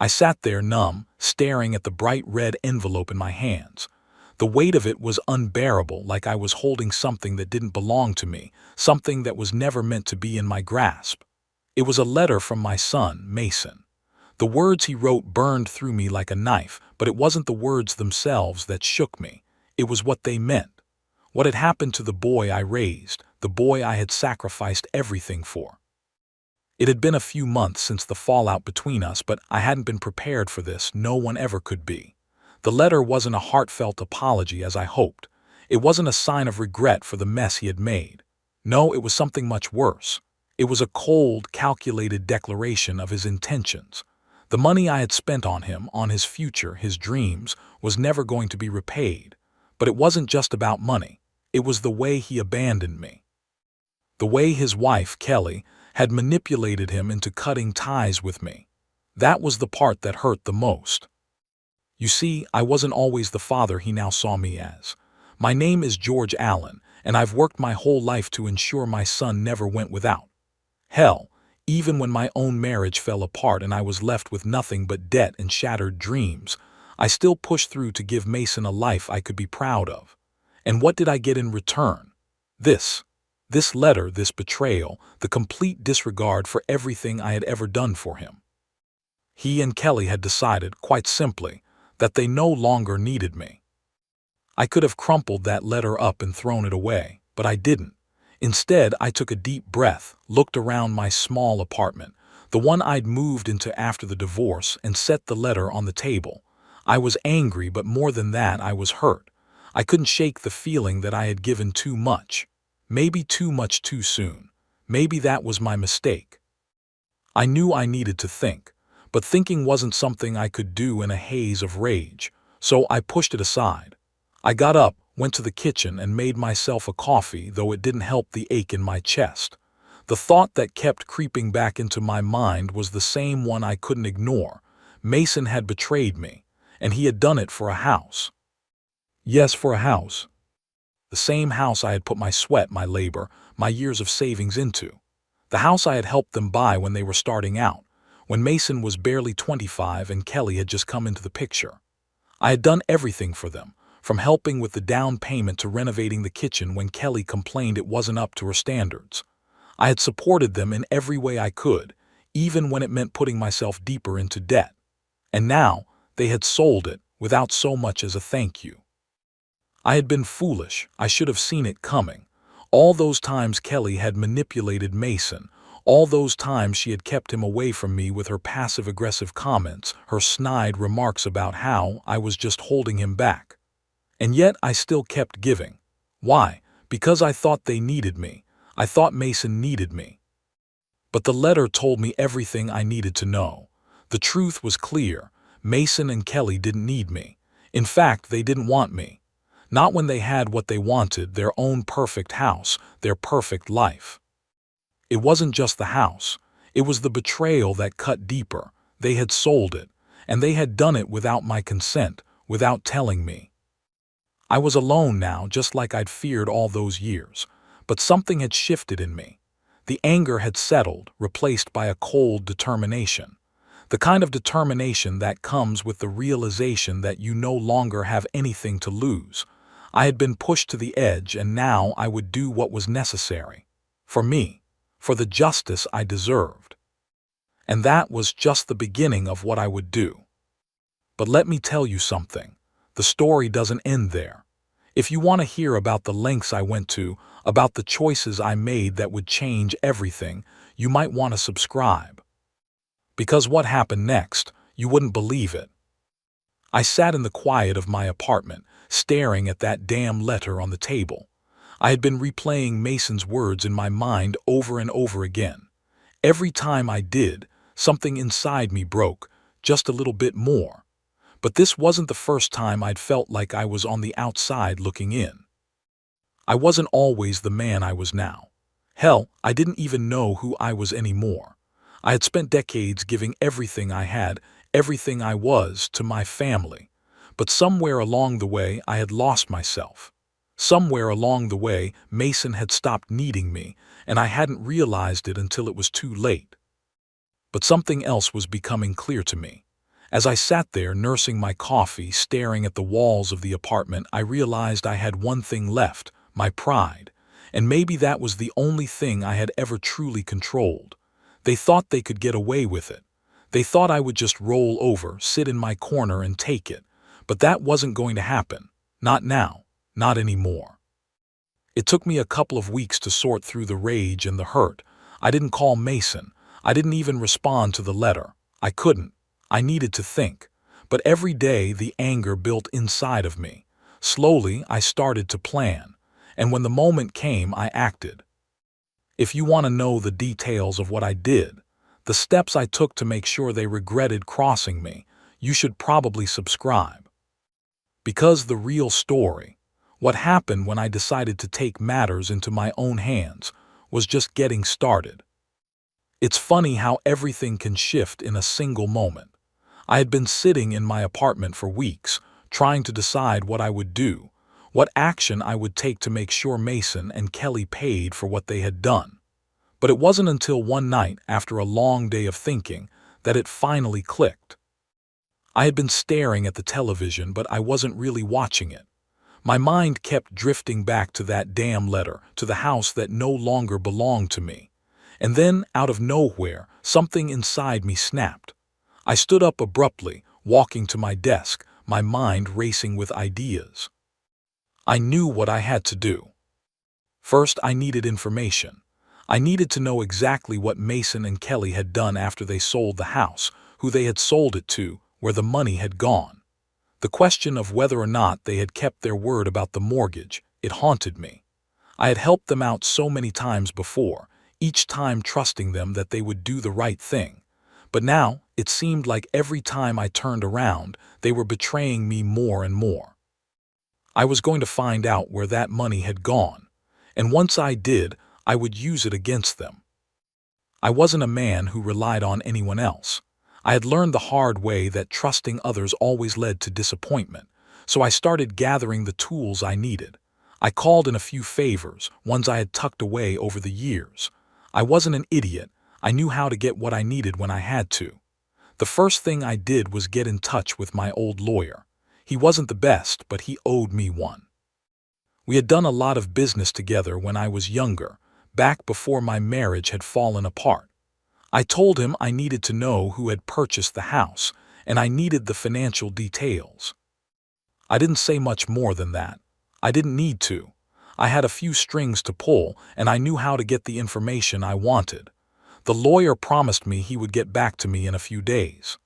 I sat there numb, staring at the bright red envelope in my hands. The weight of it was unbearable, like I was holding something that didn't belong to me, something that was never meant to be in my grasp. It was a letter from my son, Mason. The words he wrote burned through me like a knife, but it wasn't the words themselves that shook me. It was what they meant. What had happened to the boy I raised, the boy I had sacrificed everything for. It had been a few months since the fallout between us, but I hadn't been prepared for this. No one ever could be. The letter wasn't a heartfelt apology as I hoped. It wasn't a sign of regret for the mess he had made. No, it was something much worse. It was a cold, calculated declaration of his intentions. The money I had spent on him, on his future, his dreams, was never going to be repaid. But it wasn't just about money. It was the way he abandoned me. The way his wife, Kelly, had manipulated him into cutting ties with me. That was the part that hurt the most. You see, I wasn't always the father he now saw me as. My name is George Allen, and I've worked my whole life to ensure my son never went without. Hell, even when my own marriage fell apart and I was left with nothing but debt and shattered dreams, I still pushed through to give Mason a life I could be proud of. And what did I get in return? This letter, this betrayal, the complete disregard for everything I had ever done for him. He and Kelly had decided, quite simply, that they no longer needed me. I could have crumpled that letter up and thrown it away, but I didn't. Instead, I took a deep breath, looked around my small apartment, the one I'd moved into after the divorce, and set the letter on the table. I was angry, but more than that, I was hurt. I couldn't shake the feeling that I had given too much. Maybe too much too soon. Maybe that was my mistake. I knew I needed to think, but thinking wasn't something I could do in a haze of rage, so I pushed it aside. I got up, went to the kitchen, and made myself a coffee, though it didn't help the ache in my chest. The thought that kept creeping back into my mind was the same one I couldn't ignore. Mason had betrayed me, and he had done it for a house. Yes, for a house. The same house I had put my sweat, my labor, my years of savings into. The house I had helped them buy when they were starting out, when Mason was barely 25 and Kelly had just come into the picture. I had done everything for them, from helping with the down payment to renovating the kitchen when Kelly complained it wasn't up to her standards. I had supported them in every way I could, even when it meant putting myself deeper into debt. And now, they had sold it without so much as a thank you. I had been foolish. I should have seen it coming. All those times Kelly had manipulated Mason, all those times she had kept him away from me with her passive-aggressive comments, her snide remarks about how I was just holding him back. And yet I still kept giving. Why? Because I thought they needed me. I thought Mason needed me. But the letter told me everything I needed to know. The truth was clear. Mason and Kelly didn't need me. In fact, they didn't want me. Not when they had what they wanted, their own perfect house, their perfect life. It wasn't just the house. It was the betrayal that cut deeper. They had sold it, and they had done it without my consent, without telling me. I was alone now, just like I'd feared all those years. But something had shifted in me. The anger had settled, replaced by a cold determination. The kind of determination that comes with the realization that you no longer have anything to lose. I had been pushed to the edge, and now I would do what was necessary. For me. For the justice I deserved. And that was just the beginning of what I would do. But let me tell you something. The story doesn't end there. If you want to hear about the lengths I went to, about the choices I made that would change everything, you might want to subscribe. Because what happened next, you wouldn't believe it. I sat in the quiet of my apartment, staring at that damn letter on the table. I had been replaying Mason's words in my mind over and over again. Every time I did, something inside me broke, just a little bit more. But this wasn't the first time I'd felt like I was on the outside looking in. I wasn't always the man I was now. Hell, I didn't even know who I was anymore. I had spent decades giving everything I had, everything I was, to my family. But somewhere along the way, I had lost myself. Somewhere along the way, Mason had stopped needing me, and I hadn't realized it until it was too late. But something else was becoming clear to me. As I sat there nursing my coffee, staring at the walls of the apartment, I realized I had one thing left, my pride. And maybe that was the only thing I had ever truly controlled. They thought they could get away with it. They thought I would just roll over, sit in my corner and take it. But that wasn't going to happen. Not now. Not anymore. It took me a couple of weeks to sort through the rage and the hurt. I didn't call Mason. I didn't even respond to the letter. I couldn't. I needed to think. But every day the anger built inside of me. Slowly I started to plan. And when the moment came, I acted. If you want to know the details of what I did, the steps I took to make sure they regretted crossing me, you should probably subscribe. Because the real story, what happened when I decided to take matters into my own hands, was just getting started. It's funny how everything can shift in a single moment. I had been sitting in my apartment for weeks, trying to decide what I would do, what action I would take to make sure Mason and Kelly paid for what they had done. But it wasn't until one night, after a long day of thinking, that it finally clicked. I had been staring at the television, but I wasn't really watching it. My mind kept drifting back to that damn letter, to the house that no longer belonged to me. And then, out of nowhere, something inside me snapped. I stood up abruptly, walking to my desk, my mind racing with ideas. I knew what I had to do. First, I needed information. I needed to know exactly what Mason and Kelly had done after they sold the house, who they had sold it to, where the money had gone. The question of whether or not they had kept their word about the mortgage, it haunted me. I had helped them out so many times before, each time trusting them that they would do the right thing. But now, it seemed like every time I turned around, they were betraying me more and more. I was going to find out where that money had gone, and once I did, I would use it against them. I wasn't a man who relied on anyone else. I had learned the hard way that trusting others always led to disappointment, so I started gathering the tools I needed. I called in a few favors, ones I had tucked away over the years. I wasn't an idiot. I knew how to get what I needed when I had to. The first thing I did was get in touch with my old lawyer. He wasn't the best, but he owed me one. We had done a lot of business together when I was younger, back before my marriage had fallen apart. I told him I needed to know who had purchased the house, and I needed the financial details. I didn't say much more than that. I didn't need to. I had a few strings to pull, and I knew how to get the information I wanted. The lawyer promised me he would get back to me in a few days.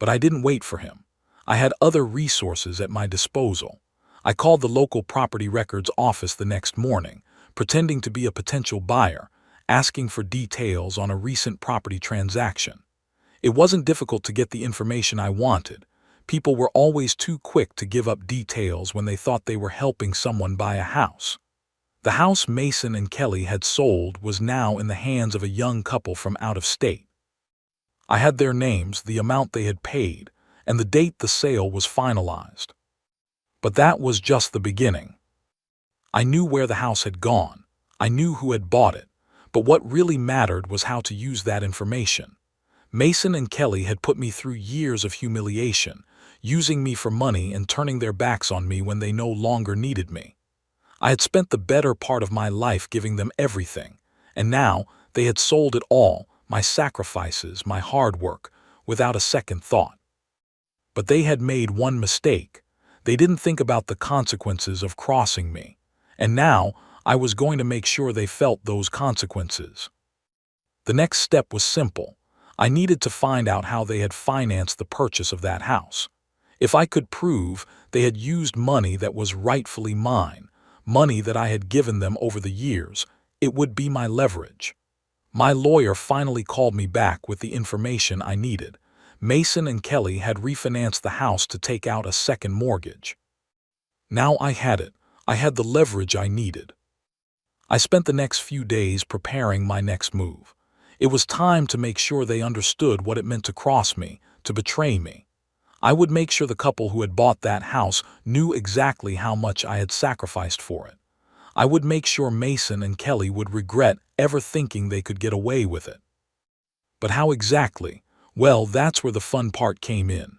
But I didn't wait for him. I had other resources at my disposal. I called the local property records office the next morning, pretending to be a potential buyer, asking for details on a recent property transaction. It wasn't difficult to get the information I wanted. People were always too quick to give up details when they thought they were helping someone buy a house. The house Mason and Kelly had sold was now in the hands of a young couple from out of state. I had their names, the amount they had paid, and the date the sale was finalized. But that was just the beginning. I knew where the house had gone. I knew who had bought it. But what really mattered was how to use that information. Mason and Kelly had put me through years of humiliation, using me for money and turning their backs on me when they no longer needed me. I had spent the better part of my life giving them everything, and now they had sold it all, my sacrifices, my hard work, without a second thought. But they had made one mistake. They didn't think about the consequences of crossing me, and now I was going to make sure they felt those consequences. The next step was simple. I needed to find out how they had financed the purchase of that house. If I could prove they had used money that was rightfully mine, money that I had given them over the years, it would be my leverage. My lawyer finally called me back with the information I needed. Mason and Kelly had refinanced the house to take out a second mortgage. Now I had it. I had the leverage I needed. I spent the next few days preparing my next move. It was time to make sure they understood what it meant to cross me, to betray me. I would make sure the couple who had bought that house knew exactly how much I had sacrificed for it. I would make sure Mason and Kelly would regret ever thinking they could get away with it. But how exactly? Well, that's where the fun part came in.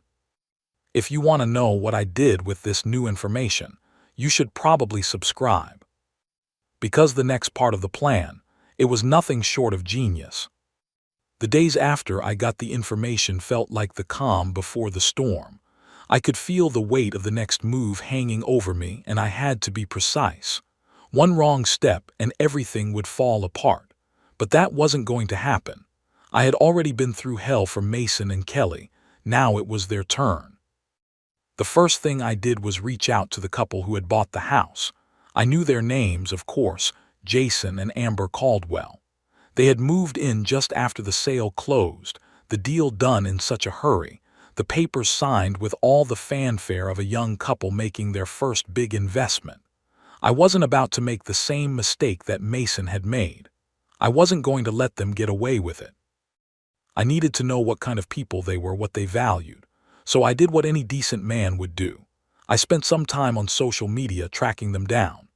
If you want to know what I did with this new information, you should probably subscribe. Because the next part of the plan, it was nothing short of genius. The days after I got the information felt like the calm before the storm. I could feel the weight of the next move hanging over me, and I had to be precise. One wrong step and everything would fall apart. But that wasn't going to happen. I had already been through hell for Mason and Kelly. Now it was their turn. The first thing I did was reach out to the couple who had bought the house. I knew their names, of course, Jason and Amber Caldwell. They had moved in just after the sale closed, the deal done in such a hurry, the papers signed with all the fanfare of a young couple making their first big investment. I wasn't about to make the same mistake that Mason had made. I wasn't going to let them get away with it. I needed to know what kind of people they were, what they valued. So I did what any decent man would do. I spent some time on social media tracking them down.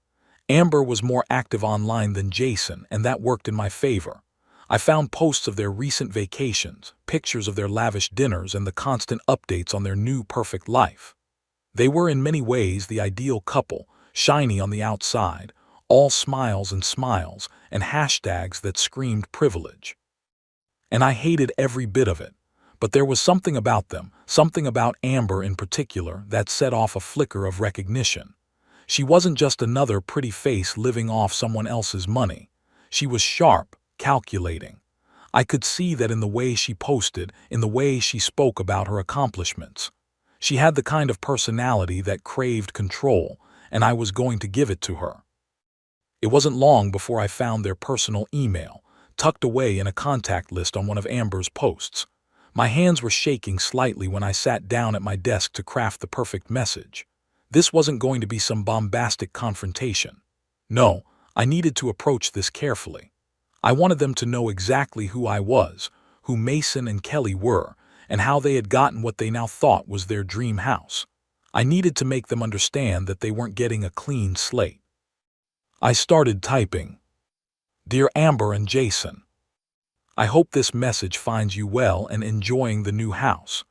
Amber was more active online than Jason, and that worked in my favor. I found posts of their recent vacations, pictures of their lavish dinners, and the constant updates on their new perfect life. They were in many ways the ideal couple, shiny on the outside, all smiles and hashtags that screamed privilege. And I hated every bit of it. But there was something about them, something about Amber in particular, that set off a flicker of recognition. She wasn't just another pretty face living off someone else's money. She was sharp, calculating. I could see that in the way she posted, in the way she spoke about her accomplishments. She had the kind of personality that craved control, and I was going to give it to her. It wasn't long before I found their personal email, tucked away in a contact list on one of Amber's posts. My hands were shaking slightly when I sat down at my desk to craft the perfect message. This wasn't going to be some bombastic confrontation. No, I needed to approach this carefully. I wanted them to know exactly who I was, who Mason and Kelly were, and how they had gotten what they now thought was their dream house. I needed to make them understand that they weren't getting a clean slate. I started typing. Dear Amber and Jason, I hope this message finds you well and enjoying the new house.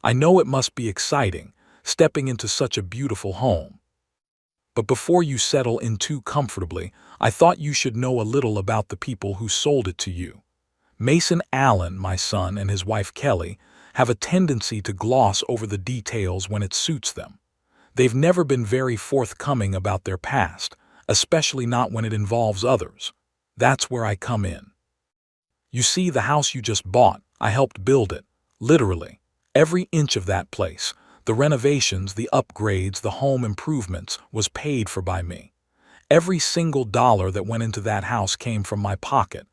I know it must be exciting, stepping into such a beautiful home. But before you settle in too comfortably, I thought you should know a little about the people who sold it to you. Mason Allen, my son, and his wife Kelly have a tendency to gloss over the details when it suits them. They've never been very forthcoming about their past, especially not when it involves others. That's where I come in. You see, the house you just bought, I helped build it, literally. Every inch of that place, the renovations, the upgrades, the home improvements, was paid for by me. Every single dollar that went into that house came from my pocket.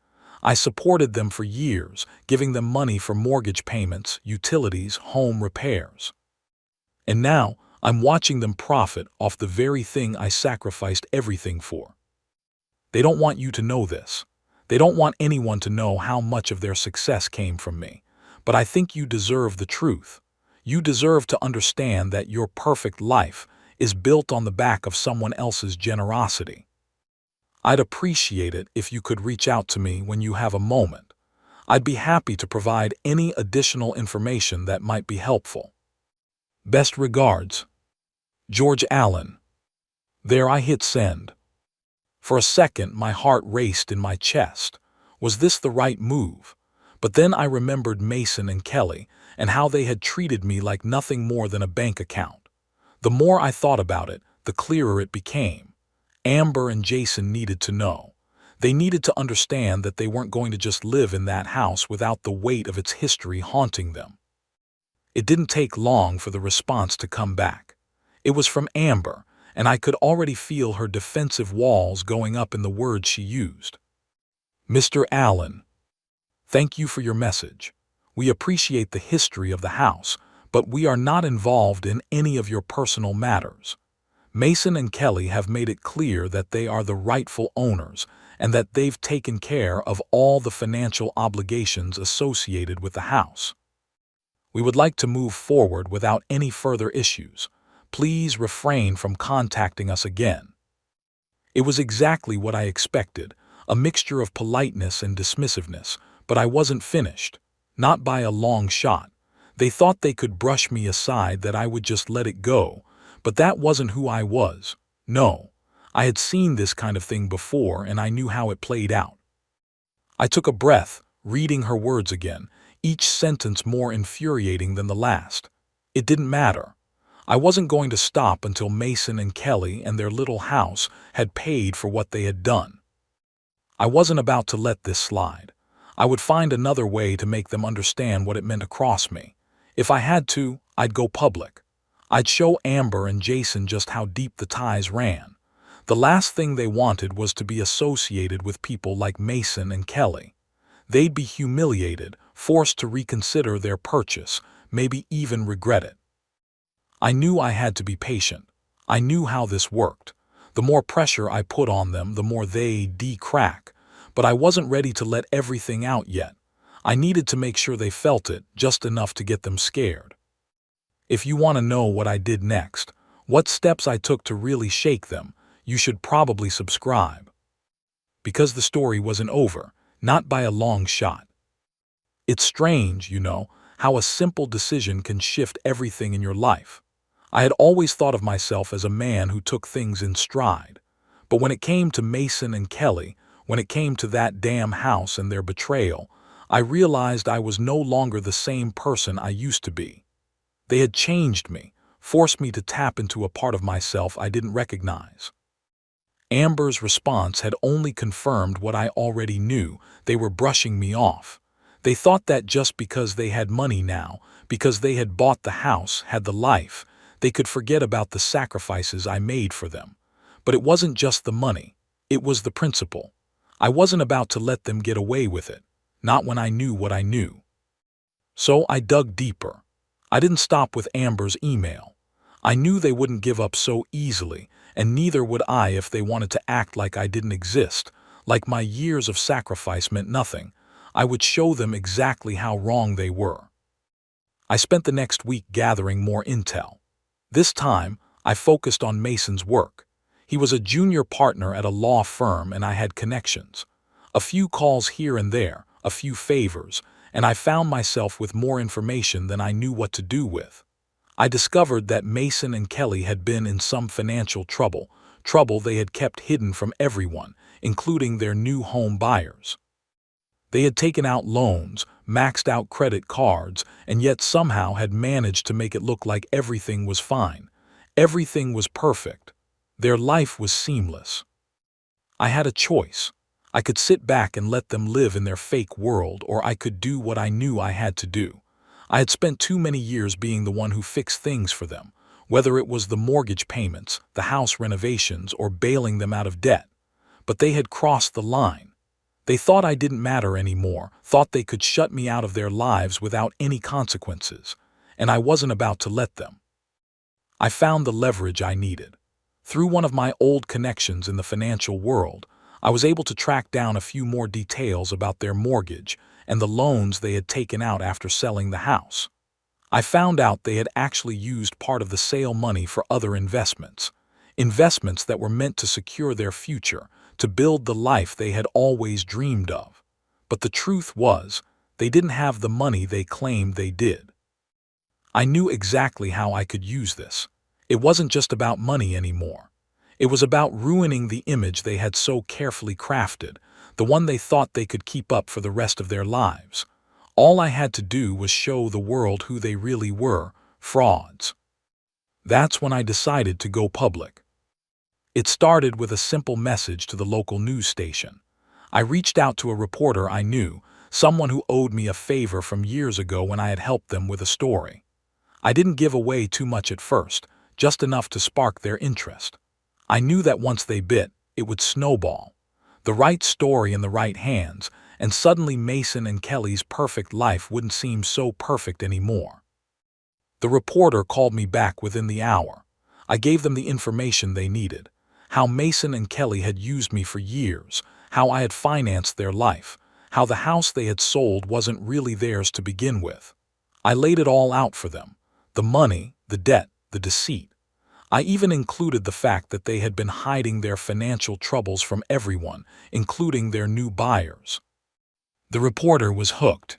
I supported them for years, giving them money for mortgage payments, utilities, home repairs. And now, I'm watching them profit off the very thing I sacrificed everything for. They don't want you to know this. They don't want anyone to know how much of their success came from me. But I think you deserve the truth. You deserve to understand that your perfect life is built on the back of someone else's generosity. I'd appreciate it if you could reach out to me when you have a moment. I'd be happy to provide any additional information that might be helpful. Best regards, George Allen. There, I hit send. For a second, my heart raced in my chest. Was this the right move? But then I remembered Mason and Kelly and how they had treated me like nothing more than a bank account. The more I thought about it, the clearer it became. Amber and Jason needed to know. They needed to understand that they weren't going to just live in that house without the weight of its history haunting them. It didn't take long for the response to come back. It was from Amber, and I could already feel her defensive walls going up in the words she used. Mr. Allen, thank you for your message. We appreciate the history of the house, but we are not involved in any of your personal matters. Mason and Kelly have made it clear that they are the rightful owners and that they've taken care of all the financial obligations associated with the house. We would like to move forward without any further issues. Please refrain from contacting us again. It was exactly what I expected, a mixture of politeness and dismissiveness, but I wasn't finished. Not by a long shot. They thought they could brush me aside, that I would just let it go, but that wasn't who I was. No, I had seen this kind of thing before, and I knew how it played out. I took a breath, reading her words again, each sentence more infuriating than the last. It didn't matter. I wasn't going to stop until Mason and Kelly and their little house had paid for what they had done. I wasn't about to let this slide. I would find another way to make them understand what it meant across me. If I had to, I'd go public. I'd show Amber and Jason just how deep the ties ran. The last thing they wanted was to be associated with people like Mason and Kelly. They'd be humiliated, forced to reconsider their purchase, maybe even regret it. I knew I had to be patient. I knew how this worked. The more pressure I put on them, the more they'd crack. But I wasn't ready to let everything out yet. I needed to make sure they felt it, just enough to get them scared. If you want to know what I did next, what steps I took to really shake them, you should probably subscribe. Because the story wasn't over, not by a long shot. It's strange, how a simple decision can shift everything in your life. I had always thought of myself as a man who took things in stride. But when it came to Mason and Kelly, when it came to that damn house and their betrayal, I realized I was no longer the same person I used to be. They had changed me, forced me to tap into a part of myself I didn't recognize. Amber's response had only confirmed what I already knew. They were brushing me off. They thought that just because they had money now, because they had bought the house, had the life, they could forget about the sacrifices I made for them. But it wasn't just the money. It was the principle. I wasn't about to let them get away with it. Not when I knew what I knew. So I dug deeper. I didn't stop with Amber's email. I knew they wouldn't give up so easily, and neither would I if they wanted to act like I didn't exist, like my years of sacrifice meant nothing. I would show them exactly how wrong they were. I spent the next week gathering more intel. This time, I focused on Mason's work. He was a junior partner at a law firm, and I had connections. A few calls here and there, a few favors, and I found myself with more information than I knew what to do with. I discovered that Mason and Kelly had been in some financial trouble they had kept hidden from everyone, including their new home buyers. They had taken out loans, maxed out credit cards, and yet somehow had managed to make it look like everything was fine. Everything was perfect. Their life was seamless. I had a choice. I could sit back and let them live in their fake world, or I could do what I knew I had to do. I had spent too many years being the one who fixed things for them, whether it was the mortgage payments, the house renovations, or bailing them out of debt. But they had crossed the line. They thought I didn't matter anymore, thought they could shut me out of their lives without any consequences, and I wasn't about to let them. I found the leverage I needed. Through one of my old connections in the financial world, I was able to track down a few more details about their mortgage and the loans they had taken out after selling the house. I found out they had actually used part of the sale money for other investments that were meant to secure their future, to build the life they had always dreamed of. But the truth was, they didn't have the money they claimed they did. I knew exactly how I could use this. It wasn't just about money anymore. It was about ruining the image they had so carefully crafted, the one they thought they could keep up for the rest of their lives. All I had to do was show the world who they really were, frauds. That's when I decided to go public. It started with a simple message to the local news station. I reached out to a reporter I knew, someone who owed me a favor from years ago when I had helped them with a story. I didn't give away too much at first, just enough to spark their interest. I knew that once they bit, it would snowball. The right story in the right hands, and suddenly Mason and Kelly's perfect life wouldn't seem so perfect anymore. The reporter called me back within the hour. I gave them the information they needed. How Mason and Kelly had used me for years, how I had financed their life, how the house they had sold wasn't really theirs to begin with. I laid it all out for them. The money, the debt, the deceit. I even included the fact that they had been hiding their financial troubles from everyone, including their new buyers. The reporter was hooked.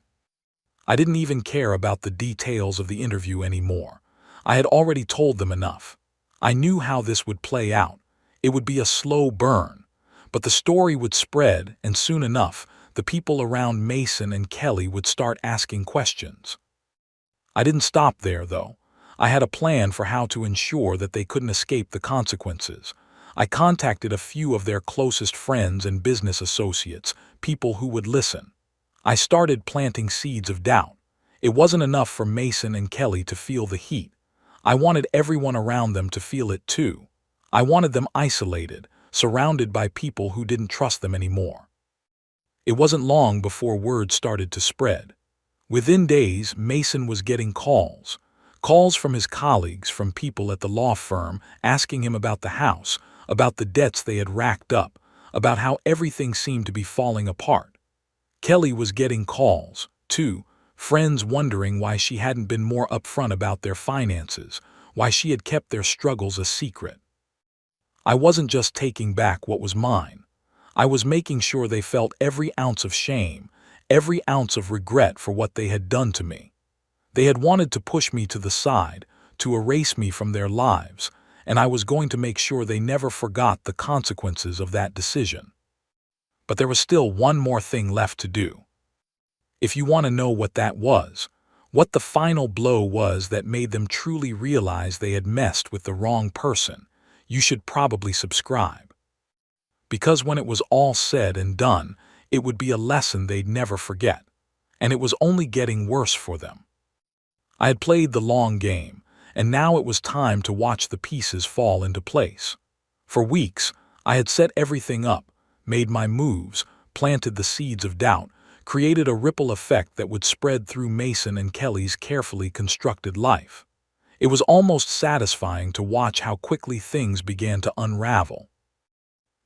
I didn't even care about the details of the interview anymore. I had already told them enough. I knew how this would play out. It would be a slow burn. But the story would spread, and soon enough, the people around Mason and Kelly would start asking questions. I didn't stop there, though. I had a plan for how to ensure that they couldn't escape the consequences. I contacted a few of their closest friends and business associates, people who would listen. I started planting seeds of doubt. It wasn't enough for Mason and Kelly to feel the heat. I wanted everyone around them to feel it too. I wanted them isolated, surrounded by people who didn't trust them anymore. It wasn't long before word started to spread. Within days, Mason was getting calls. Calls from his colleagues, from people at the law firm, asking him about the house, about the debts they had racked up, about how everything seemed to be falling apart. Kelly was getting calls, too, friends wondering why she hadn't been more upfront about their finances, why she had kept their struggles a secret. I wasn't just taking back what was mine. I was making sure they felt every ounce of shame, every ounce of regret for what they had done to me. They had wanted to push me to the side, to erase me from their lives, and I was going to make sure they never forgot the consequences of that decision. But there was still one more thing left to do. If you want to know what that was, what the final blow was that made them truly realize they had messed with the wrong person, you should probably subscribe. Because when it was all said and done, it would be a lesson they'd never forget, and it was only getting worse for them. I had played the long game, and now it was time to watch the pieces fall into place. For weeks, I had set everything up, made my moves, planted the seeds of doubt, created a ripple effect that would spread through Mason and Kelly's carefully constructed life. It was almost satisfying to watch how quickly things began to unravel.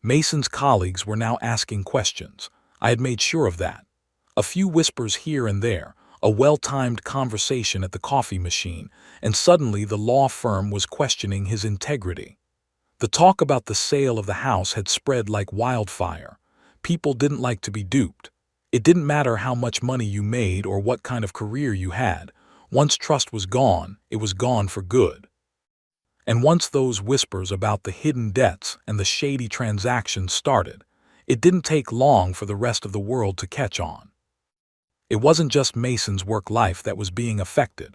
Mason's colleagues were now asking questions. I had made sure of that. A few whispers here and there, a well-timed conversation at the coffee machine, and suddenly the law firm was questioning his integrity. The talk about the sale of the house had spread like wildfire. People didn't like to be duped. It didn't matter how much money you made or what kind of career you had. Once trust was gone, it was gone for good. And once those whispers about the hidden debts and the shady transactions started, it didn't take long for the rest of the world to catch on. It wasn't just Mason's work life that was being affected.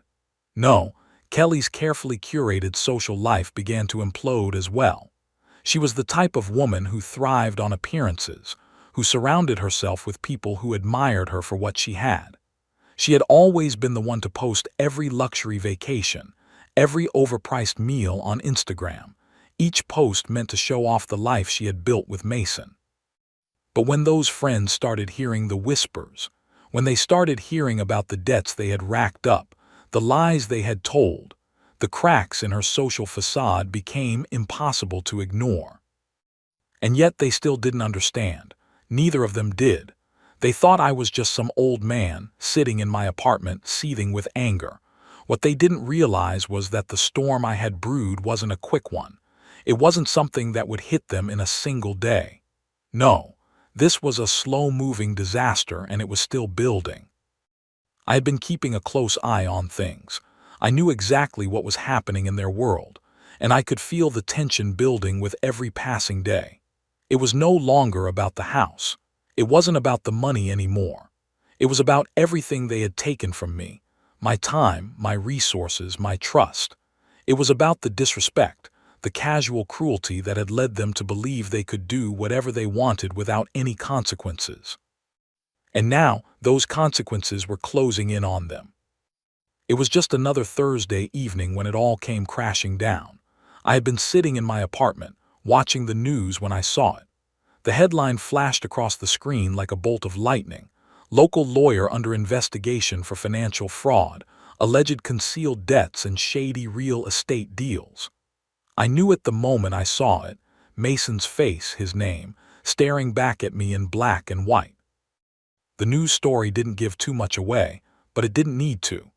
No, Kelly's carefully curated social life began to implode as well. She was the type of woman who thrived on appearances, who surrounded herself with people who admired her for what she had. She had always been the one to post every luxury vacation, every overpriced meal on Instagram. Each post meant to show off the life she had built with Mason. But when those friends started hearing the whispers, when they started hearing about the debts they had racked up, the lies they had told, the cracks in her social facade became impossible to ignore. And yet they still didn't understand. Neither of them did. They thought I was just some old man sitting in my apartment seething with anger. What they didn't realize was that the storm I had brewed wasn't a quick one. It wasn't something that would hit them in a single day. No, this was a slow-moving disaster, and it was still building. I had been keeping a close eye on things. I knew exactly what was happening in their world, and I could feel the tension building with every passing day. It was no longer about the house. It wasn't about the money anymore. It was about everything they had taken from me. My time, my resources, my trust. It was about the disrespect, the casual cruelty that had led them to believe they could do whatever they wanted without any consequences. And now, those consequences were closing in on them. It was just another Thursday evening when it all came crashing down. I had been sitting in my apartment, watching the news when I saw it. The headline flashed across the screen like a bolt of lightning. Local lawyer under investigation for financial fraud, alleged concealed debts and shady real estate deals. I knew it the moment I saw it, Mason's face, his name, staring back at me in black and white. The news story didn't give too much away, but it didn't need to.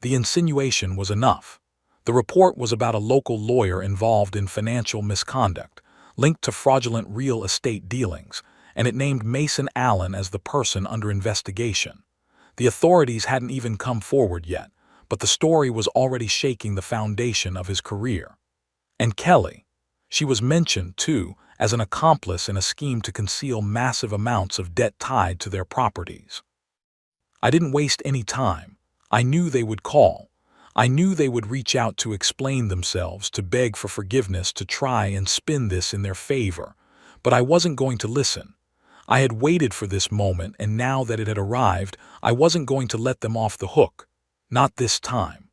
The insinuation was enough. The report was about a local lawyer involved in financial misconduct, linked to fraudulent real estate dealings, and it named Mason Allen as the person under investigation. The authorities hadn't even come forward yet, but the story was already shaking the foundation of his career. And Kelly, she was mentioned, too, as an accomplice in a scheme to conceal massive amounts of debt tied to their properties. I didn't waste any time. I knew they would call. I knew they would reach out to explain themselves, to beg for forgiveness, to try and spin this in their favor. But I wasn't going to listen. I had waited for this moment, and now that it had arrived, I wasn't going to let them off the hook. Not this time.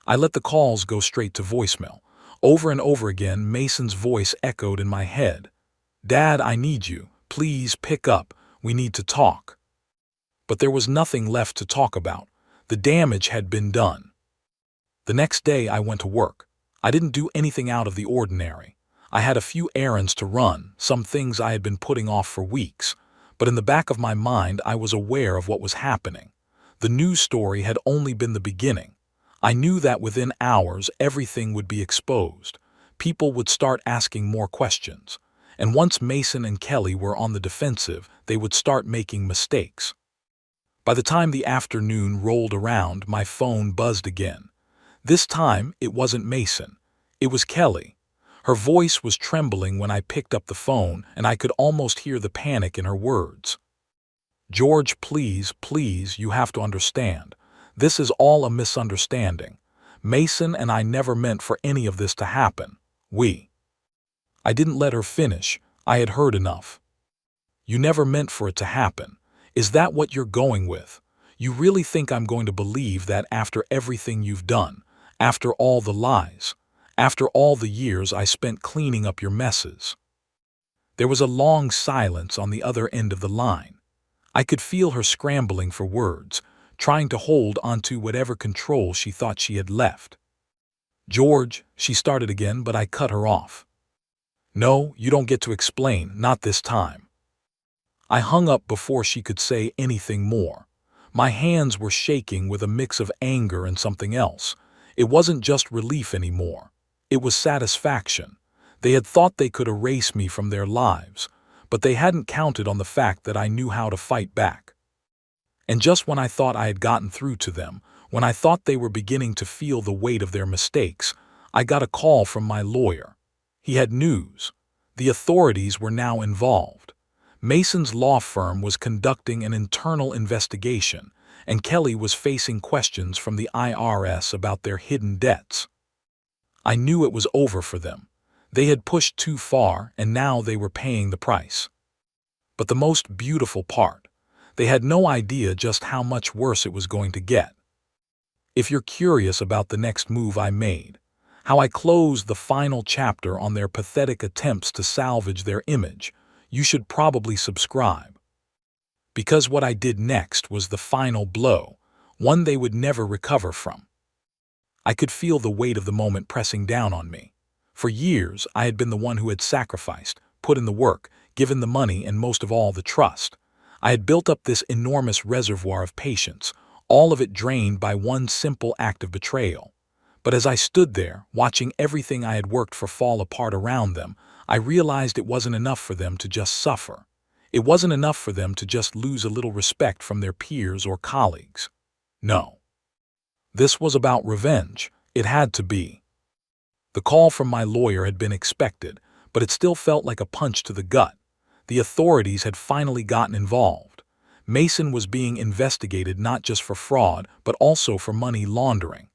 I let the calls go straight to voicemail. Over and over again, Mason's voice echoed in my head. "Dad, I need you. Please pick up. We need to talk." But there was nothing left to talk about. The damage had been done. The next day I went to work. I didn't do anything out of the ordinary. I had a few errands to run, some things I had been putting off for weeks. But in the back of my mind, I was aware of what was happening. The news story had only been the beginning. I knew that within hours everything would be exposed. People would start asking more questions. And once Mason and Kelly were on the defensive, they would start making mistakes. By the time the afternoon rolled around, my phone buzzed again. This time, it wasn't Mason. It was Kelly. Her voice was trembling when I picked up the phone, and I could almost hear the panic in her words. "George, please, please, you have to understand. This is all a misunderstanding. Mason and I never meant for any of this to happen. I didn't let her finish. I had heard enough. "You never meant for it to happen. Is that what you're going with? You really think I'm going to believe that after everything you've done, after all the lies, after all the years I spent cleaning up your messes?" There was a long silence on the other end of the line. I could feel her scrambling for words, trying to hold onto whatever control she thought she had left. "George," she started again, but I cut her off. "No, you don't get to explain, not this time." I hung up before she could say anything more. My hands were shaking with a mix of anger and something else. It wasn't just relief anymore. It was satisfaction. They had thought they could erase me from their lives, but they hadn't counted on the fact that I knew how to fight back. And just when I thought I had gotten through to them, when I thought they were beginning to feel the weight of their mistakes, I got a call from my lawyer. He had news. The authorities were now involved. Mason's law firm was conducting an internal investigation, and Kelly was facing questions from the IRS about their hidden debts. I knew it was over for them. They had pushed too far, and now they were paying the price. But the most beautiful part, they had no idea just how much worse it was going to get. If you're curious about the next move I made, how I closed the final chapter on their pathetic attempts to salvage their image, you should probably subscribe. Because what I did next was the final blow, one they would never recover from. I could feel the weight of the moment pressing down on me. For years, I had been the one who had sacrificed, put in the work, given the money, and most of all, the trust. I had built up this enormous reservoir of patience, all of it drained by one simple act of betrayal. But as I stood there, watching everything I had worked for fall apart around them, I realized it wasn't enough for them to just suffer. It wasn't enough for them to just lose a little respect from their peers or colleagues. No. This was about revenge. It had to be. The call from my lawyer had been expected, but it still felt like a punch to the gut. The authorities had finally gotten involved. Mason was being investigated not just for fraud, but also for money laundering.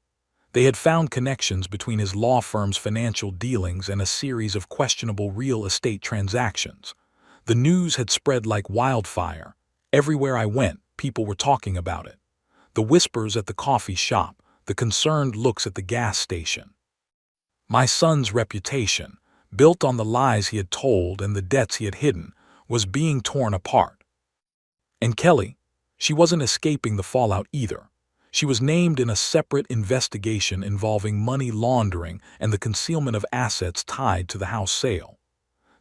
They had found connections between his law firm's financial dealings and a series of questionable real estate transactions. The news had spread like wildfire. Everywhere I went, people were talking about it. The whispers at the coffee shop, the concerned looks at the gas station. My son's reputation, built on the lies he had told and the debts he had hidden, was being torn apart. And Kelly, she wasn't escaping the fallout either. She was named in a separate investigation involving money laundering and the concealment of assets tied to the house sale.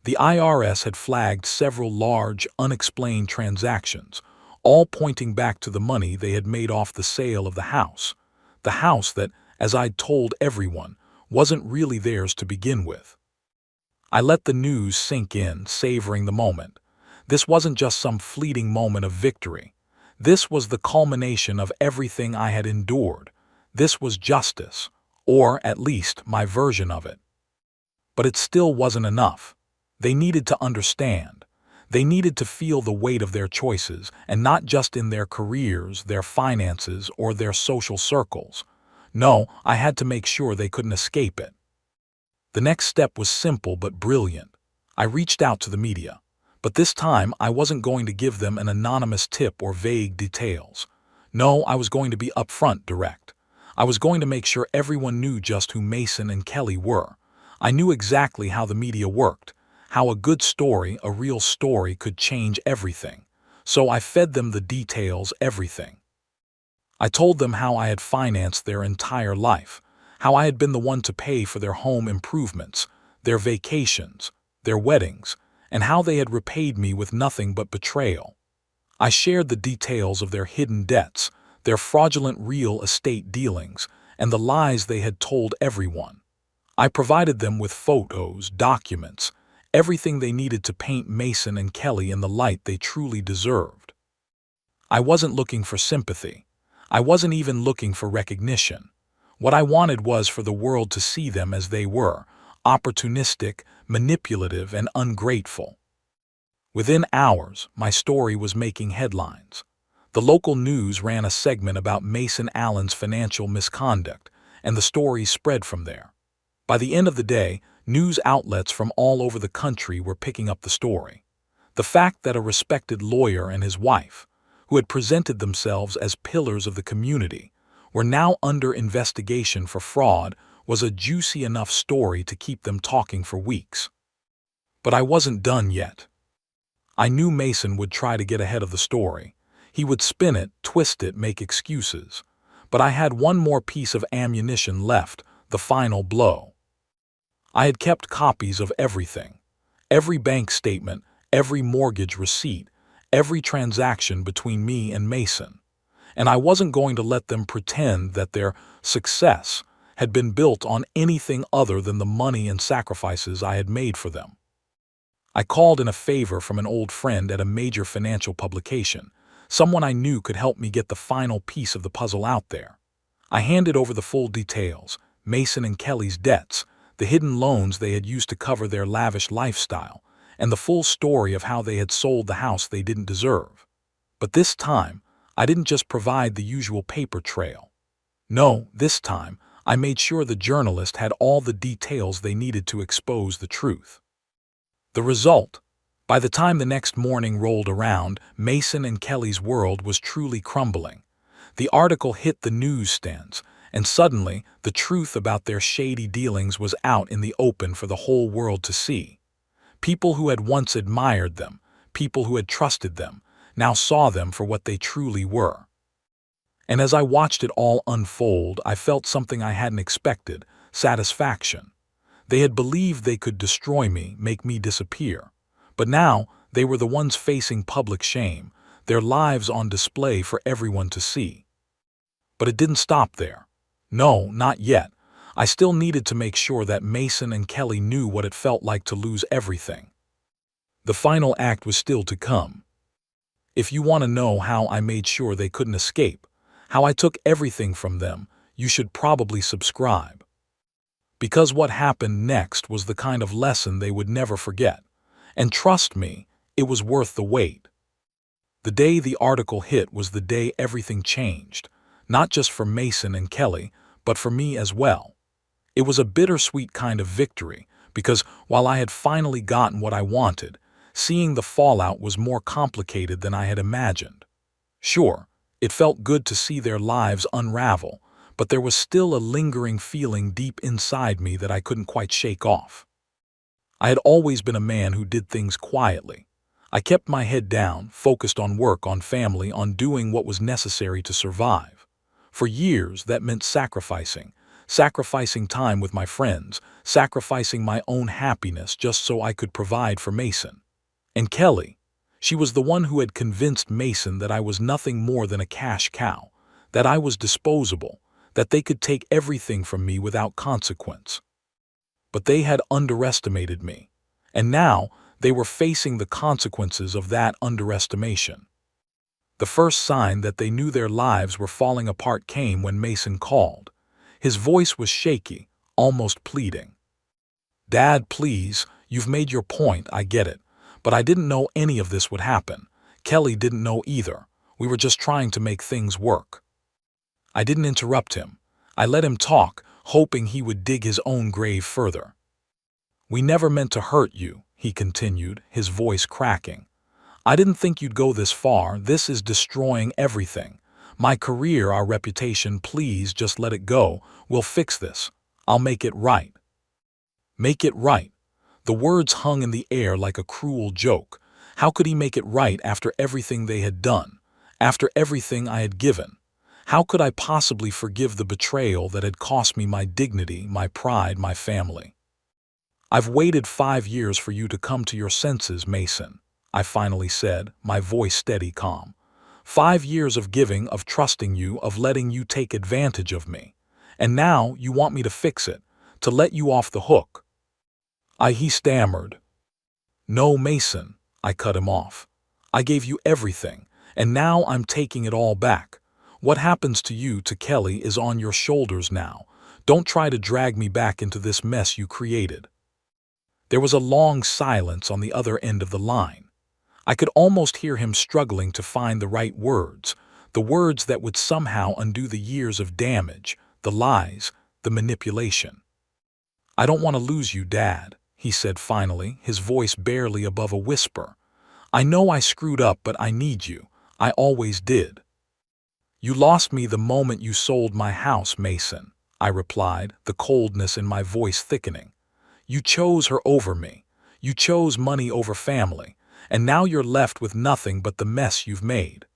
The IRS had flagged several large, unexplained transactions, all pointing back to the money they had made off the sale of the house that, as I'd told everyone, wasn't really theirs to begin with. I let the news sink in, savoring the moment. This wasn't just some fleeting moment of victory. This was the culmination of everything I had endured. This was justice, or at least my version of it. But it still wasn't enough. They needed to understand. They needed to feel the weight of their choices, and not just in their careers, their finances, or their social circles. No, I had to make sure they couldn't escape it. The next step was simple but brilliant. I reached out to the media. But this time, I wasn't going to give them an anonymous tip or vague details. No, I was going to be upfront, direct. I was going to make sure everyone knew just who Mason and Kelly were. I knew exactly how the media worked, how a good story, a real story, could change everything. So I fed them the details, everything. I told them how I had financed their entire life, how I had been the one to pay for their home improvements, their vacations, their weddings, and how they had repaid me with nothing but betrayal. I shared the details of their hidden debts, their fraudulent real estate dealings, and the lies they had told everyone. I provided them with photos, documents, everything they needed to paint Mason and Kelly in the light they truly deserved. I wasn't looking for sympathy. I wasn't even looking for recognition. What I wanted was for the world to see them as they were, opportunistic, manipulative, and ungrateful. Within hours, my story was making headlines. The local news ran a segment about Mason Allen's financial misconduct, and the story spread from there. By the end of the day, news outlets from all over the country were picking up the story. The fact that a respected lawyer and his wife, who had presented themselves as pillars of the community, were now under investigation for fraud was a juicy enough story to keep them talking for weeks. But I wasn't done yet. I knew Mason would try to get ahead of the story. He would spin it, twist it, make excuses. But I had one more piece of ammunition left, the final blow. I had kept copies of everything. Every bank statement, every mortgage receipt, every transaction between me and Mason. And I wasn't going to let them pretend that their success had been built on anything other than the money and sacrifices I had made for them. I called in a favor from an old friend at a major financial publication, someone I knew could help me get the final piece of the puzzle out there. I handed over the full details, Mason and Kelly's debts, the hidden loans they had used to cover their lavish lifestyle, and the full story of how they had sold the house they didn't deserve. But this time, I didn't just provide the usual paper trail. No, this time, I made sure the journalist had all the details they needed to expose the truth. The result: by the time the next morning rolled around, Mason and Kelly's world was truly crumbling. The article hit the newsstands, and suddenly the truth about their shady dealings was out in the open for the whole world to see. People who had once admired them, people who had trusted them, now saw them for what they truly were. And as I watched it all unfold, I felt something I hadn't expected: satisfaction. They had believed they could destroy me, make me disappear. But now they were the ones facing public shame, their lives on display for everyone to see. But it didn't stop there. No, not yet. I still needed to make sure that Mason and Kelly knew what it felt like to lose everything. The final act was still to come. If you want to know how I made sure they couldn't escape, how I took everything from them, you should probably subscribe. Because what happened next was the kind of lesson they would never forget. And trust me, it was worth the wait. The day the article hit was the day everything changed, not just for Mason and Kelly, but for me as well. It was a bittersweet kind of victory, because while I had finally gotten what I wanted, seeing the fallout was more complicated than I had imagined. Sure, it felt good to see their lives unravel, but there was still a lingering feeling deep inside me that I couldn't quite shake off. I had always been a man who did things quietly. I kept my head down, focused on work, on family, on doing what was necessary to survive. For years, that meant sacrificing time with my friends, sacrificing my own happiness just so I could provide for Mason. And Kelly, she was the one who had convinced Mason that I was nothing more than a cash cow, that I was disposable, that they could take everything from me without consequence. But they had underestimated me, and now they were facing the consequences of that underestimation. The first sign that they knew their lives were falling apart came when Mason called. His voice was shaky, almost pleading. "Dad, please, you've made your point, I get it. But I didn't know any of this would happen. Kelly didn't know either. We were just trying to make things work." I didn't interrupt him. I let him talk, hoping he would dig his own grave further. "We never meant to hurt you," he continued, his voice cracking. "I didn't think you'd go this far. This is destroying everything. My career, our reputation. Please just let it go. We'll fix this. I'll make it right." Make it right. The words hung in the air like a cruel joke. How could he make it right after everything they had done? After everything I had given? How could I possibly forgive the betrayal that had cost me my dignity, my pride, my family? "I've waited 5 years for you to come to your senses, Mason," I finally said, my voice steady, calm. 5 years of giving, of trusting you, of letting you take advantage of me. And now you want me to fix it, to let you off the hook. He stammered. "No, Mason," I cut him off. "I gave you everything, and now I'm taking it all back. What happens to you, to Kelly, is on your shoulders now. Don't try to drag me back into this mess you created." There was a long silence on the other end of the line. I could almost hear him struggling to find the right words, the words that would somehow undo the years of damage, the lies, the manipulation. "I don't want to lose you, Dad," he said finally, his voice barely above a whisper. "I know I screwed up, but I need you. I always did." "You lost me the moment you sold my house, Mason," I replied, the coldness in my voice thickening. "You chose her over me. You chose money over family, and now you're left with nothing but the mess you've made."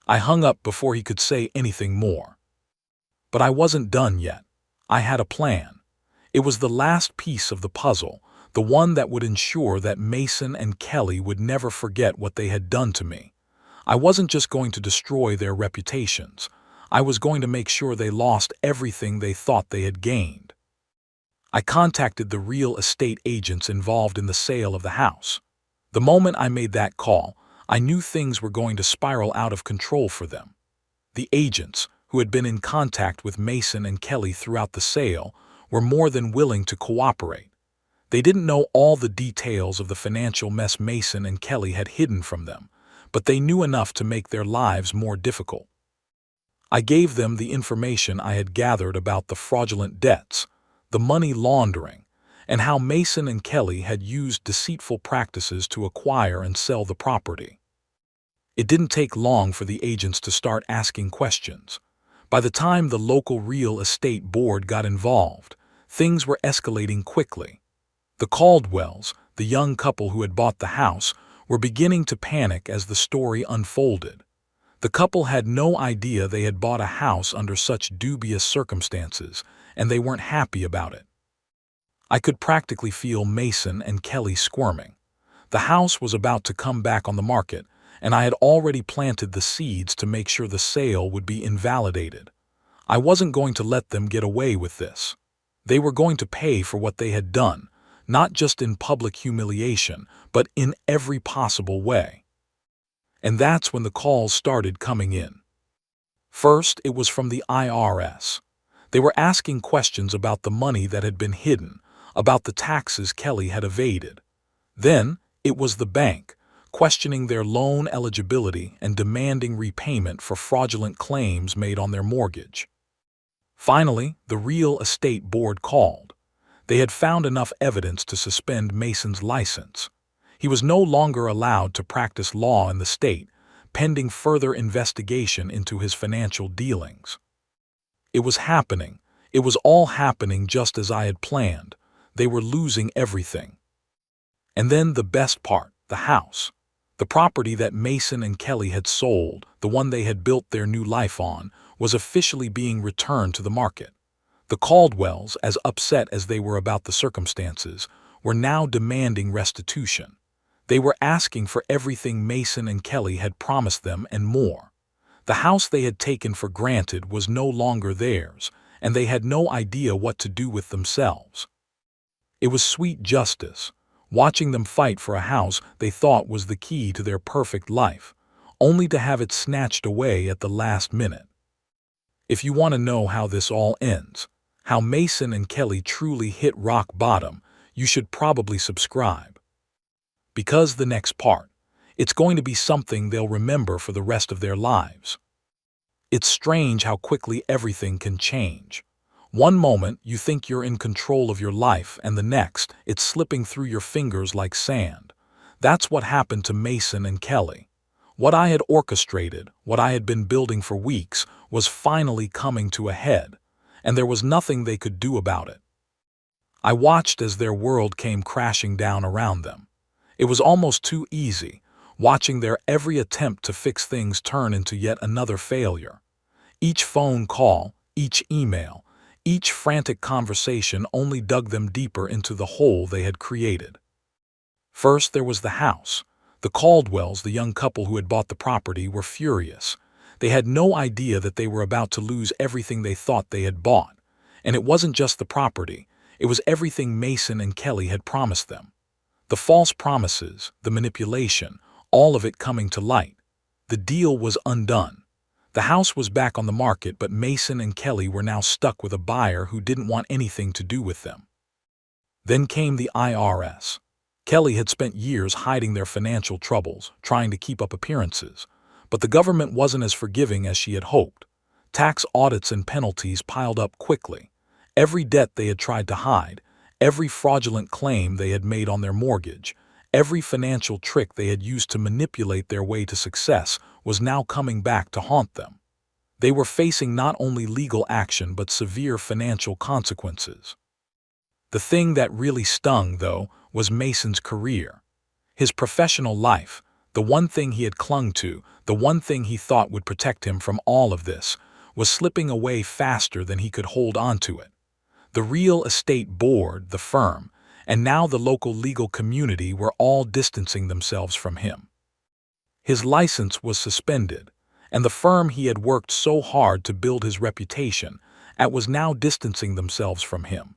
I hung up before he could say anything more. But I wasn't done yet. I had a plan. It was the last piece of the puzzle, the one that would ensure that Mason and Kelly would never forget what they had done to me. I wasn't just going to destroy their reputations. I was going to make sure they lost everything they thought they had gained. I contacted the real estate agents involved in the sale of the house. The moment I made that call, I knew things were going to spiral out of control for them. The agents, who had been in contact with Mason and Kelly throughout the sale, were more than willing to cooperate. They didn't know all the details of the financial mess Mason and Kelly had hidden from them, but they knew enough to make their lives more difficult. I gave them the information I had gathered about the fraudulent debts, the money laundering, and how Mason and Kelly had used deceitful practices to acquire and sell the property. It didn't take long for the agents to start asking questions. By the time the local real estate board got involved, things were escalating quickly. The Caldwells, the young couple who had bought the house, were beginning to panic as the story unfolded. The couple had no idea they had bought a house under such dubious circumstances, and they weren't happy about it. I could practically feel Mason and Kelly squirming. The house was about to come back on the market, and I had already planted the seeds to make sure the sale would be invalidated. I wasn't going to let them get away with this. They were going to pay for what they had done, not just in public humiliation, but in every possible way. And that's when the calls started coming in. First, it was from the IRS. They were asking questions about the money that had been hidden, about the taxes Kelly had evaded. Then, it was the bank, questioning their loan eligibility and demanding repayment for fraudulent claims made on their mortgage. Finally, the real estate board called. They had found enough evidence to suspend Mason's license. He was no longer allowed to practice law in the state, pending further investigation into his financial dealings. It was happening. It was all happening just as I had planned. They were losing everything. And then the best part, the house. The property that Mason and Kelly had sold, the one they had built their new life on, was officially being returned to the market. The Caldwells, as upset as they were about the circumstances, were now demanding restitution. They were asking for everything Mason and Kelly had promised them and more. The house they had taken for granted was no longer theirs, and they had no idea what to do with themselves. It was sweet justice, watching them fight for a house they thought was the key to their perfect life, only to have it snatched away at the last minute. If you want to know how this all ends, how Mason and Kelly truly hit rock bottom, you should probably subscribe. Because the next part, it's going to be something they'll remember for the rest of their lives. It's strange how quickly everything can change. One moment you think you're in control of your life, and the next it's slipping through your fingers like sand. That's what happened to Mason and Kelly. What I had orchestrated, what I had been building for weeks, was finally coming to a head, and there was nothing they could do about it. I watched as their world came crashing down around them. It was almost too easy, watching their every attempt to fix things turn into yet another failure. Each phone call, each email, each frantic conversation only dug them deeper into the hole they had created. First, there was the house. The Caldwells, the young couple who had bought the property, were furious. They had no idea that they were about to lose everything they thought they had bought. And it wasn't just the property, it was everything Mason and Kelly had promised them. The false promises, the manipulation, all of it coming to light. The deal was undone. The house was back on the market, but Mason and Kelly were now stuck with a buyer who didn't want anything to do with them. Then came the IRS. Kelly had spent years hiding their financial troubles, trying to keep up appearances. But the government wasn't as forgiving as she had hoped. Tax audits and penalties piled up quickly. Every debt they had tried to hide, every fraudulent claim they had made on their mortgage, every financial trick they had used to manipulate their way to success was now coming back to haunt them. They were facing not only legal action but severe financial consequences. The thing that really stung, though, was Mason's career. His professional life, the one thing he had clung to, the one thing he thought would protect him from all of this, was slipping away faster than he could hold on to it. The real estate board, the firm, and now the local legal community were all distancing themselves from him. His license was suspended, and the firm he had worked so hard to build his reputation at was now distancing themselves from him,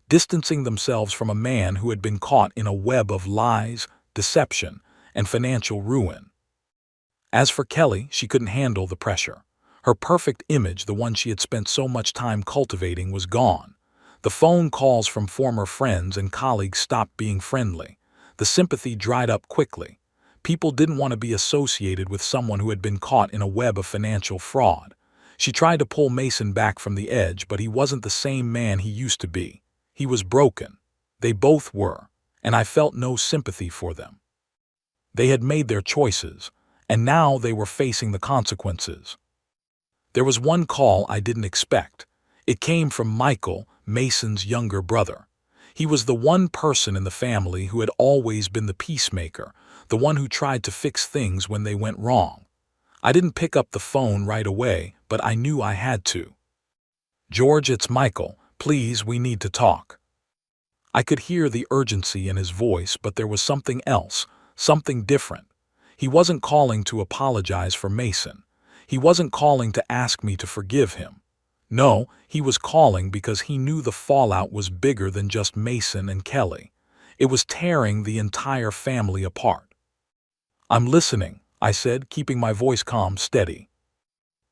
distancing themselves from a man who had been caught in a web of lies, deception, and financial ruin. As for Kelly, she couldn't handle the pressure. Her perfect image, the one she had spent so much time cultivating, was gone. The phone calls from former friends and colleagues stopped being friendly. The sympathy dried up quickly. People didn't want to be associated with someone who had been caught in a web of financial fraud. She tried to pull Mason back from the edge, but he wasn't the same man he used to be. He was broken. They both were, and I felt no sympathy for them. They had made their choices, and now they were facing the consequences. There was one call I didn't expect. It came from Michael, Mason's younger brother. He was the one person in the family who had always been the peacemaker, the one who tried to fix things when they went wrong. I didn't pick up the phone right away, but I knew I had to. "George, it's Michael. Please, we need to talk." I could hear the urgency in his voice, but there was something else, something different. He wasn't calling to apologize for Mason. He wasn't calling to ask me to forgive him. No, he was calling because he knew the fallout was bigger than just Mason and Kelly. It was tearing the entire family apart. "I'm listening," I said, keeping my voice calm, steady.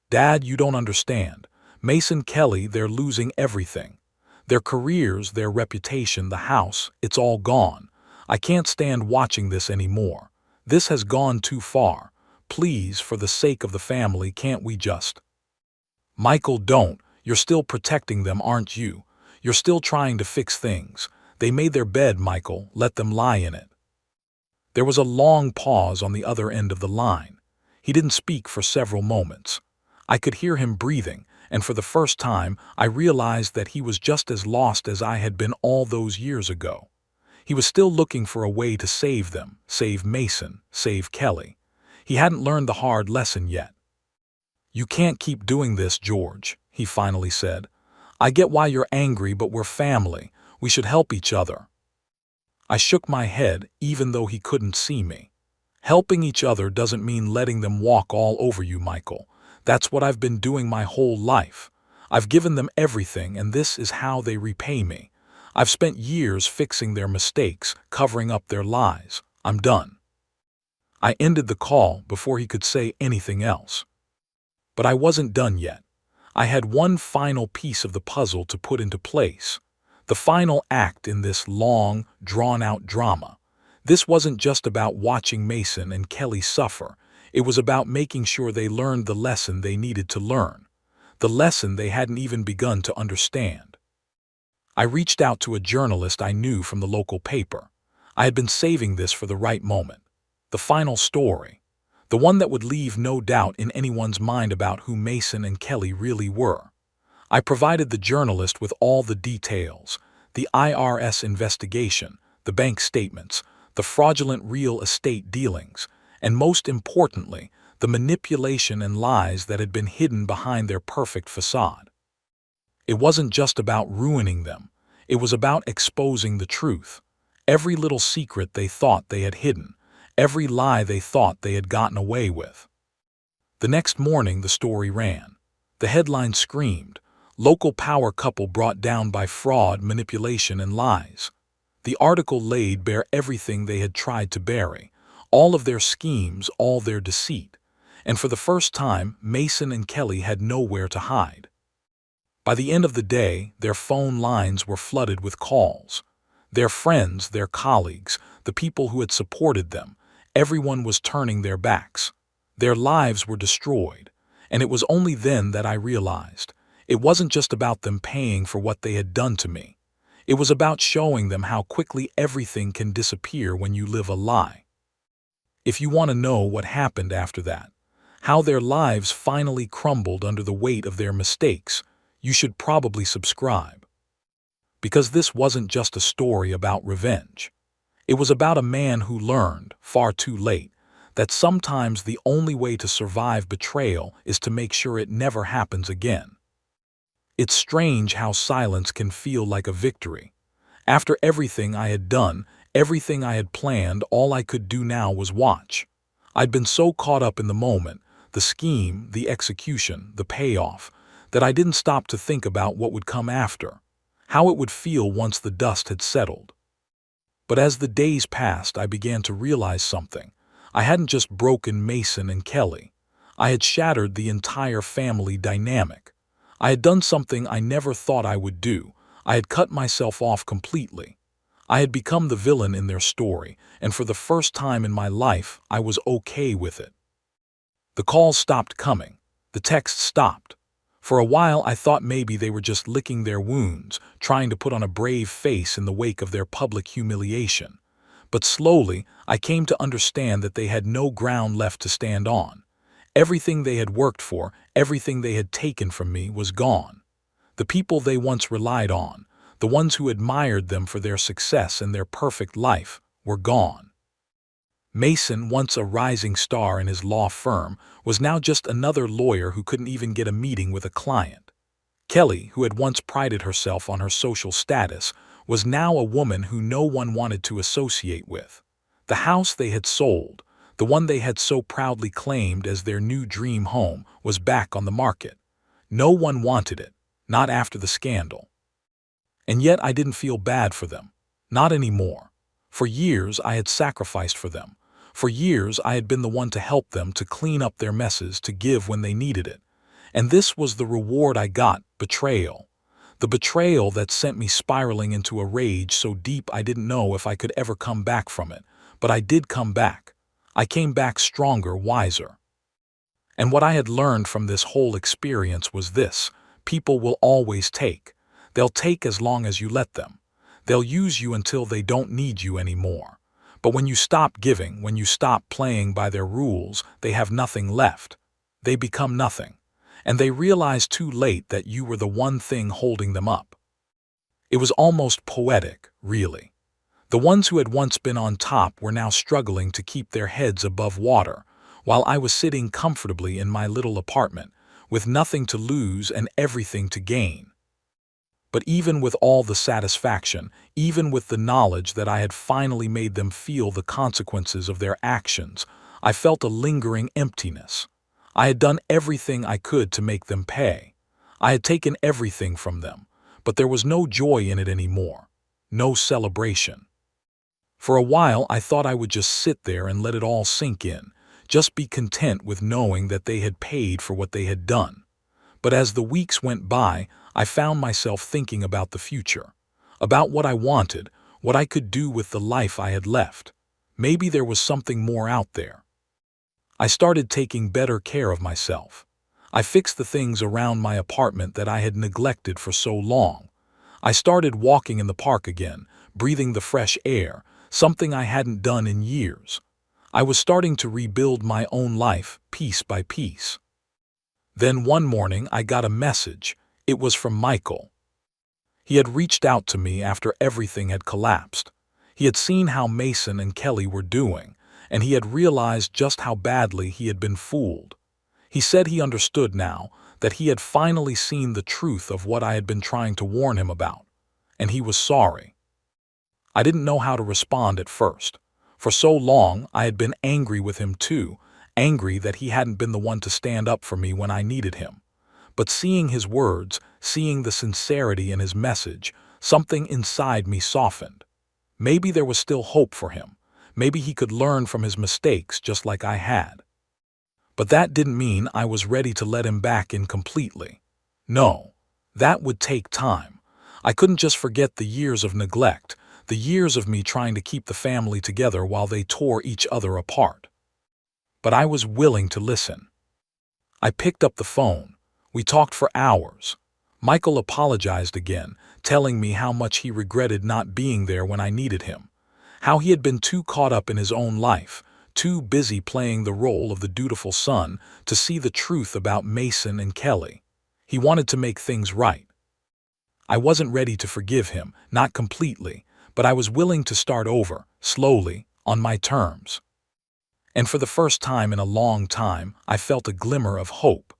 "Dad, you don't understand. Mason, Kelly, they're losing everything. Their careers, their reputation, the house, it's all gone. I can't stand watching this anymore. This has gone too far. Please, for the sake of the family, can't we just—" "Michael, don't. You're still protecting them, aren't you? You're still trying to fix things. They made their bed, Michael. Let them lie in it." There was a long pause on the other end of the line. He didn't speak for several moments. I could hear him breathing, and for the first time, I realized that he was just as lost as I had been all those years ago. He was still looking for a way to save them, save Mason, save Kelly. He hadn't learned the hard lesson yet. "You can't keep doing this, George," he finally said. "I get why you're angry, but we're family. We should help each other." I shook my head, even though he couldn't see me. "Helping each other doesn't mean letting them walk all over you, Michael. That's what I've been doing my whole life. I've given them everything, and this is how they repay me. I've spent years fixing their mistakes, covering up their lies. I'm done." I ended the call before he could say anything else. But I wasn't done yet. I had one final piece of the puzzle to put into place. The final act in this long, drawn-out drama. This wasn't just about watching Mason and Kelly suffer. It was about making sure they learned the lesson they needed to learn. The lesson they hadn't even begun to understand. I reached out to a journalist I knew from the local paper. I had been saving this for the right moment. The final story. The one that would leave no doubt in anyone's mind about who Mason and Kelly really were. I provided the journalist with all the details, the IRS investigation, the bank statements, the fraudulent real estate dealings, and most importantly, the manipulation and lies that had been hidden behind their perfect facade. It wasn't just about ruining them. It was about exposing the truth. Every little secret they thought they had hidden, every lie they thought they had gotten away with. The next morning the story ran. The headline screamed, "Local power couple brought down by fraud, manipulation, and lies." The article laid bare everything they had tried to bury, all of their schemes, all their deceit. And for the first time, Mason and Kelly had nowhere to hide. By the end of the day, their phone lines were flooded with calls. Their friends, their colleagues, the people who had supported them, everyone was turning their backs. Their lives were destroyed. And it was only then that I realized, it wasn't just about them paying for what they had done to me. It was about showing them how quickly everything can disappear when you live a lie. If you want to know what happened after that, how their lives finally crumbled under the weight of their mistakes, you should probably subscribe. Because this wasn't just a story about revenge. It was about a man who learned, far too late, that sometimes the only way to survive betrayal is to make sure it never happens again. It's strange how silence can feel like a victory. After everything I had done, everything I had planned, all I could do now was watch. I'd been so caught up in the moment, the scheme, the execution, the payoff, that I didn't stop to think about what would come after, how it would feel once the dust had settled. But as the days passed, I began to realize something. I hadn't just broken Mason and Kelly. I had shattered the entire family dynamic. I had done something I never thought I would do. I had cut myself off completely. I had become the villain in their story, and for the first time in my life, I was okay with it. The calls stopped coming. The texts stopped. For a while, I thought maybe they were just licking their wounds, trying to put on a brave face in the wake of their public humiliation. But slowly, I came to understand that they had no ground left to stand on. Everything they had worked for, everything they had taken from me was gone. The people they once relied on, the ones who admired them for their success and their perfect life, were gone. Mason, once a rising star in his law firm, was now just another lawyer who couldn't even get a meeting with a client. Kelly, who had once prided herself on her social status, was now a woman who no one wanted to associate with. The house they had sold, the one they had so proudly claimed as their new dream home, was back on the market. No one wanted it, not after the scandal. And yet I didn't feel bad for them. Not anymore. For years I had sacrificed for them. For years I had been the one to help them, to clean up their messes, to give when they needed it. And this was the reward I got: betrayal. The betrayal that sent me spiraling into a rage so deep I didn't know if I could ever come back from it. But I did come back. I came back stronger, wiser. And what I had learned from this whole experience was this: people will always take. They'll take as long as you let them. They'll use you until they don't need you anymore. But when you stop giving, when you stop playing by their rules, they have nothing left. They become nothing. And they realize too late that you were the one thing holding them up. It was almost poetic, really. The ones who had once been on top were now struggling to keep their heads above water, while I was sitting comfortably in my little apartment, with nothing to lose and everything to gain. But even with all the satisfaction, even with the knowledge that I had finally made them feel the consequences of their actions, I felt a lingering emptiness. I had done everything I could to make them pay. I had taken everything from them, but there was no joy in it anymore, no celebration. For a while, I thought I would just sit there and let it all sink in, just be content with knowing that they had paid for what they had done. But as the weeks went by, I found myself thinking about the future, about what I wanted, what I could do with the life I had left. Maybe there was something more out there. I started taking better care of myself. I fixed the things around my apartment that I had neglected for so long. I started walking in the park again, breathing the fresh air, something I hadn't done in years. I was starting to rebuild my own life, piece by piece. Then one morning I got a message. It was from Michael. He had reached out to me after everything had collapsed. He had seen how Mason and Kelly were doing, and he had realized just how badly he had been fooled. He said he understood now, that he had finally seen the truth of what I had been trying to warn him about, and he was sorry. I didn't know how to respond at first. For so long, I had been angry with him too, angry that he hadn't been the one to stand up for me when I needed him. But seeing his words, seeing the sincerity in his message, something inside me softened. Maybe there was still hope for him. Maybe he could learn from his mistakes just like I had. But that didn't mean I was ready to let him back in completely. No, that would take time. I couldn't just forget the years of neglect, the years of me trying to keep the family together while they tore each other apart. But I was willing to listen. I picked up the phone. We talked for hours. Michael apologized again, telling me how much he regretted not being there when I needed him, how he had been too caught up in his own life, too busy playing the role of the dutiful son to see the truth about Mason and Kelly. He wanted to make things right. I wasn't ready to forgive him, not completely, but I was willing to start over, slowly, on my terms. And for the first time in a long time, I felt a glimmer of hope.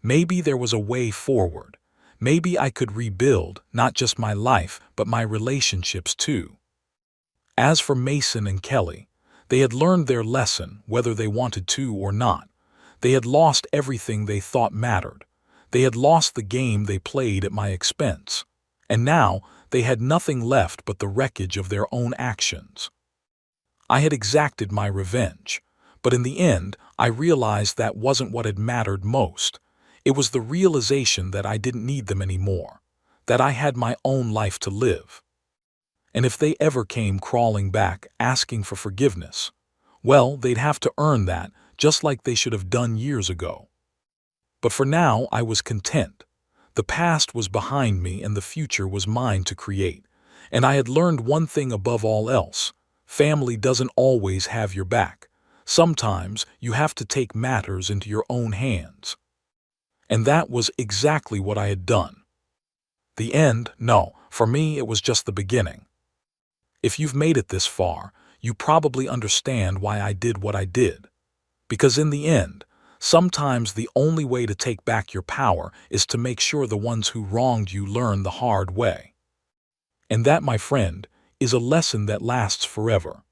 Maybe there was a way forward. Maybe I could rebuild, not just my life, but my relationships too. As for Mason and Kelly, they had learned their lesson, whether they wanted to or not. They had lost everything they thought mattered. They had lost the game they played at my expense. And now, they had nothing left but the wreckage of their own actions. I had exacted my revenge, but in the end, I realized that wasn't what had mattered most. It was the realization that I didn't need them anymore, that I had my own life to live. And if they ever came crawling back, asking for forgiveness, well, they'd have to earn that, just like they should have done years ago. But for now, I was content. The past was behind me and the future was mine to create. And I had learned one thing above all else. Family doesn't always have your back. Sometimes you have to take matters into your own hands. And that was exactly what I had done. The end? No, for me it was just the beginning. If you've made it this far, you probably understand why I did what I did. Because in the end, sometimes the only way to take back your power is to make sure the ones who wronged you learn the hard way. And that, my friend, is a lesson that lasts forever.